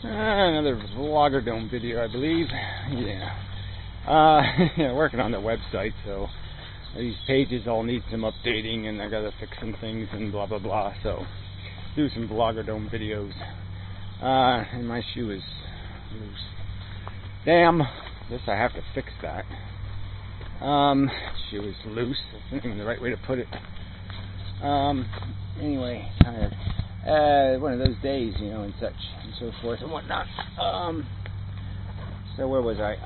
Another Vlogger video, I believe. Yeah. Yeah, working on the website, so these pages all need some updating, and I gotta fix some things and blah blah blah. So do some Vlogger videos. And my shoe is loose. Damn. Guess I have to fix that. Shoe is loose. That's not even the right way to put it. Anyway, kind of one of those days, you know, and such and so forth and whatnot. So where was I?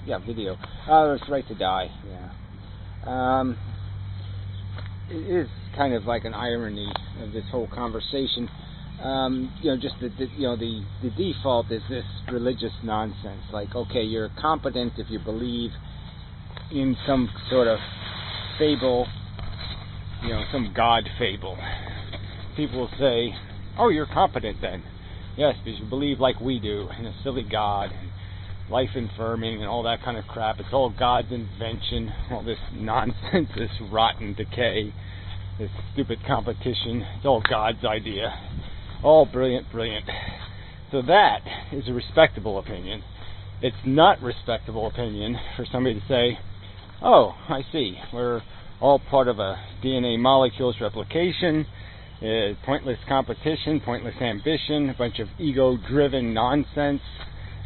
Yeah, video. It's Right to Die. Yeah. It is kind of like an irony of this whole conversation. You know, just the default is this religious nonsense. Like, okay, you're competent if you believe in some sort of fable, you know, some God fable. People will say, oh, you're competent then. Yes, because you believe like we do in a silly God, and life infirming and all that kind of crap. It's all God's invention, all this nonsense, this rotten decay, this stupid competition. It's all God's idea. All brilliant, brilliant. So that is a respectable opinion. It's not respectable opinion for somebody to say, oh, I see, we're all part of a DNA molecules replication, pointless competition, pointless ambition, a bunch of ego-driven nonsense.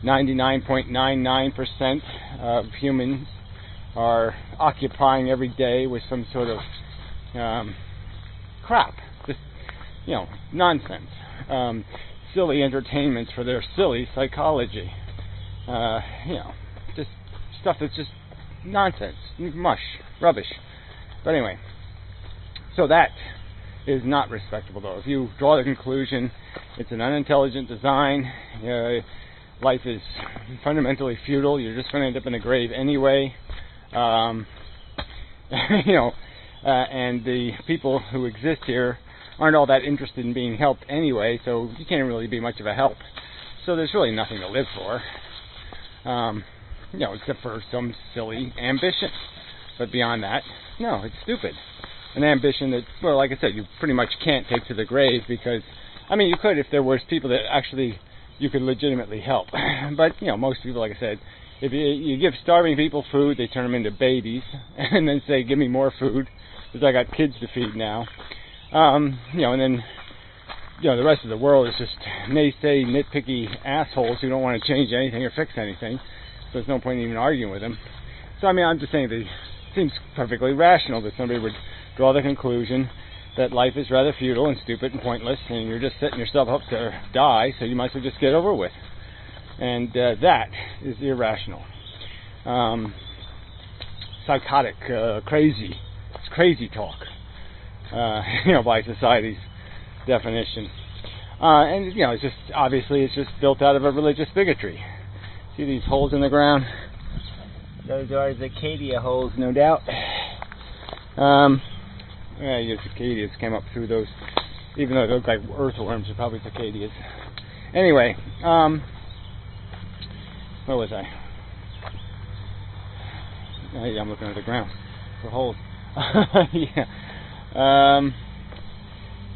99.99% of humans are occupying every day with some sort of crap, just, you know, nonsense, silly entertainments for their silly psychology, you know, just stuff that's just nonsense, mush, rubbish. But anyway, so that is not respectable, though. If you draw the conclusion it's an unintelligent design, life is fundamentally futile, you're just going to end up in a grave anyway, you know, and the people who exist here aren't all that interested in being helped anyway, so you can't really be much of a help. So there's really nothing to live for, you know, except for some silly ambition. But beyond that, no, it's stupid. An ambition that, well, like I said, you pretty much can't take to the grave, because, I mean, you could if there was people that actually you could legitimately help. But, you know, most people, like I said, if you give starving people food, they turn them into babies, and then say, give me more food, because I got kids to feed now. You know, and then, you know, the rest of the world is just naysay, nitpicky assholes who don't want to change anything or fix anything, so there's no point in even arguing with them. So, I mean, I'm just saying that it seems perfectly rational that somebody would draw the conclusion that life is rather futile and stupid and pointless, and you're just setting yourself up to die, so you might as well just get over with. And that is irrational. Psychotic, crazy. It's crazy talk, you know, by society's definition. And, you know, it's just, obviously, it's just built out of a religious bigotry. See these holes in the ground? Those are the Acadia holes, no doubt. Yeah, your cicadas came up through those, even though they look like earthworms, they're probably cicadas. Anyway, where was I? Oh, yeah, I'm looking at the ground for holes. Yeah.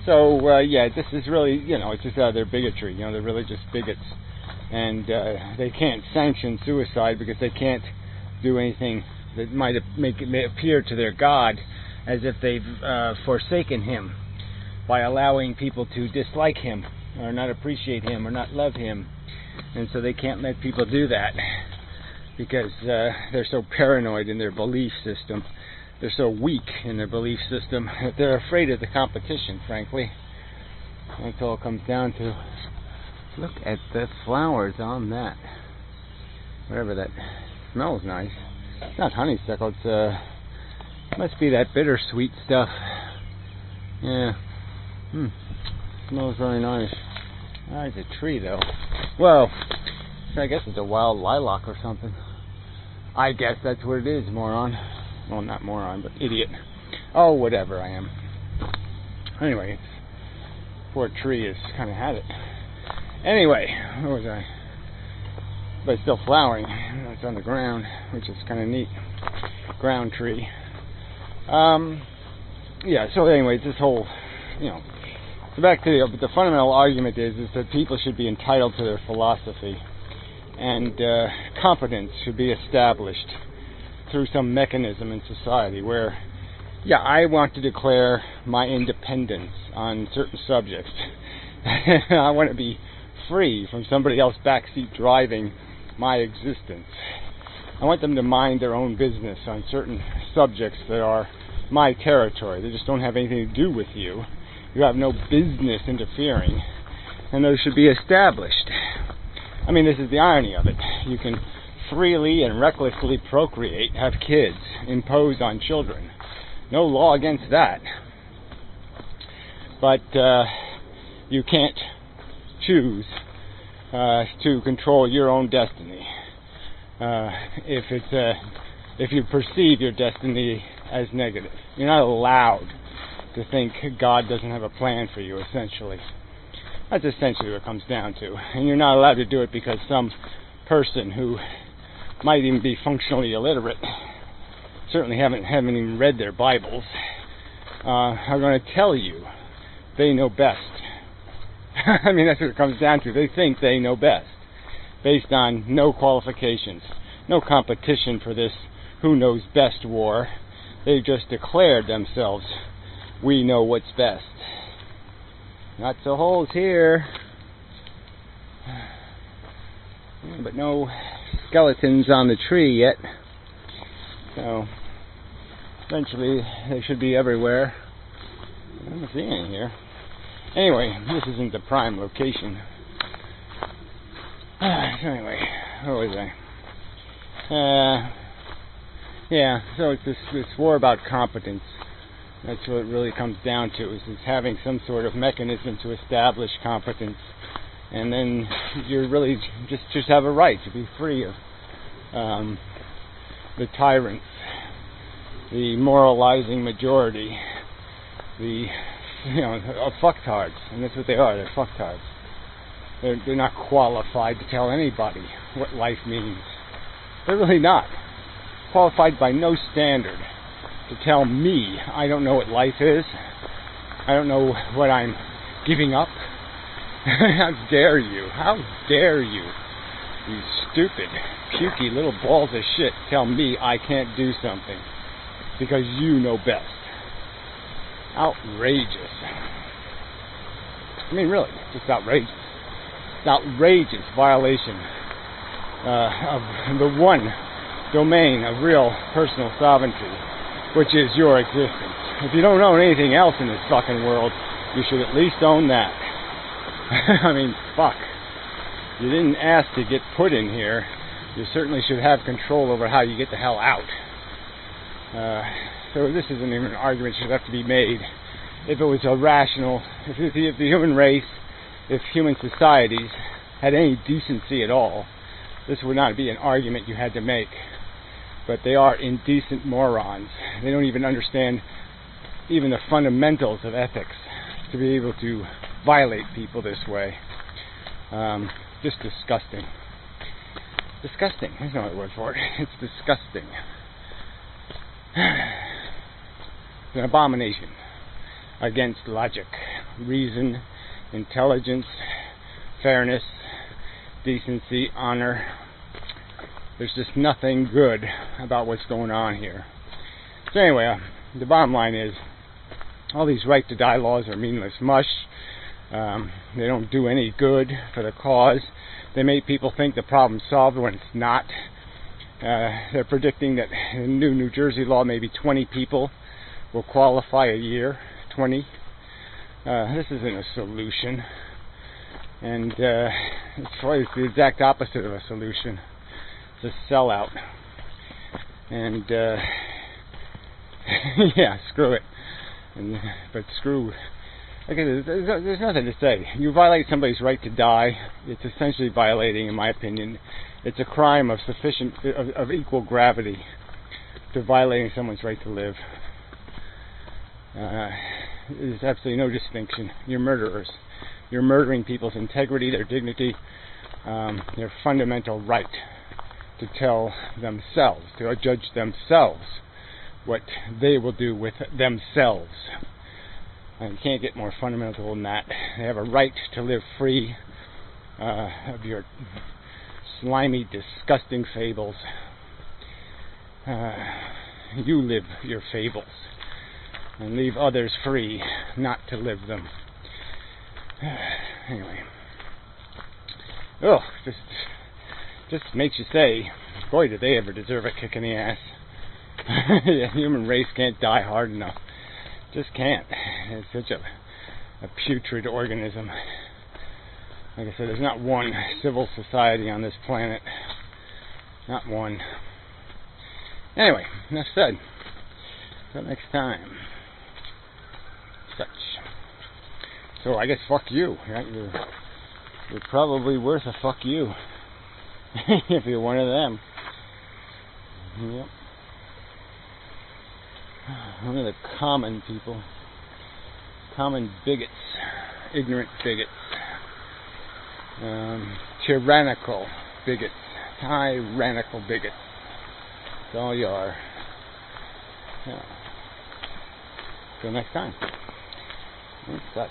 So, yeah, this is really, you know, it's just their bigotry, you know, they're religious bigots. And they can't sanction suicide because they can't do anything that might make it appear to their God as if they've forsaken him by allowing people to dislike him or not appreciate him or not love him. And so they can't let people do that because they're so paranoid in their belief system. They're so weak in their belief system that they're afraid of the competition, frankly. That's all it comes down to. Look at the flowers on that. Whatever that smells nice. It's not honeysuckle, it's must be that bittersweet stuff. Yeah. Smells very nice. It's a tree, though. Well, I guess it's a wild lilac or something. I guess that's what it is, moron. Well, not moron, but idiot. Oh, whatever I am. Anyway, poor tree has kind of had it. Anyway, where was I? But it's still flowering. It's on the ground, which is kind of neat. Ground tree. Yeah, so anyway, this whole, you know, So back to the fundamental argument is that people should be entitled to their philosophy, and competence should be established through some mechanism in society where, yeah, I want to declare my independence on certain subjects. I want to be free from somebody else backseat driving my existence. I want them to mind their own business on certain subjects that are my territory. They just don't have anything to do with you. You have no business interfering, and those should be established. I mean, this is the irony of it. You can freely and recklessly procreate, have kids, impose on children. No law against that. But you can't choose to control your own destiny. If you perceive your destiny as negative, you're not allowed to think God doesn't have a plan for you, essentially. That's essentially what it comes down to. And you're not allowed to do it because some person who might even be functionally illiterate, certainly haven't even read their Bibles, are going to tell you they know best. I mean, that's what it comes down to. They think they know best, based on no qualifications, no competition for this who knows best war. They've just declared themselves, we know what's best. Lots of holes here, but no skeletons on the tree yet. So eventually they should be everywhere. I don't see any here. Anyway, this isn't the prime location. So anyway, where was I? Yeah, so it's this war about competence. That's what it really comes down to, is having some sort of mechanism to establish competence. And then you really just have a right to be free of the tyrants, the moralizing majority, the fucktards. And that's what they are, they're fucktards. They're not qualified to tell anybody what life means. They're really not. Qualified by no standard to tell me I don't know what life is. I don't know what I'm giving up. How dare you? How dare you? You stupid, pukey little balls of shit tell me I can't do something because you know best. Outrageous. I mean, really, just outrageous. Outrageous violation of the one domain of real personal sovereignty, which is your existence. If you don't own anything else in this fucking world, you should at least own that. I mean, fuck. You didn't ask to get put in here. You certainly should have control over how you get the hell out. So this isn't even an argument that should have to be made. If it was a rational, if the human race, if human societies had any decency at all, this would not be an argument you had to make. But they are indecent morons. They don't even understand even the fundamentals of ethics to be able to violate people this way. Just disgusting. Disgusting. There's no other word for it. It's disgusting. It's an abomination against logic, reason, intelligence, fairness, decency, honor. There's just nothing good about what's going on here. So anyway, the bottom line is, all these right to die laws are meaningless mush. They don't do any good for the cause. They make people think the problem's solved when it's not. They're predicting that in the new New Jersey law, maybe 20 people will qualify a year. 20. This isn't a solution. And it's the exact opposite of a solution. It's a sellout. And yeah, screw it. But screw. Okay, there's nothing to say. You violate somebody's right to die. It's essentially violating, in my opinion, it's a crime of equal gravity to violating someone's right to live. There's absolutely no distinction. You're murderers. You're murdering people's integrity, their dignity, their fundamental right to tell themselves, to judge themselves what they will do with themselves. And you can't get more fundamental than that. They have a right to live free of your slimy, disgusting fables. You live your fables and leave others free not to live them. Anyway. Oh, just makes you say, boy, did they ever deserve a kick in the ass. The human race can't die hard enough. Just can't. It's such a putrid organism. Like I said, there's not one civil society on this planet. Not one. Anyway, enough said. Until next time. Such. So I guess fuck you. Right? You're probably worth a fuck you. If you're one of them. Yep. One of the common people. Common bigots. Ignorant bigots. Tyrannical bigots. Tyrannical bigots. That's all you are. Yeah. Till next time. And such.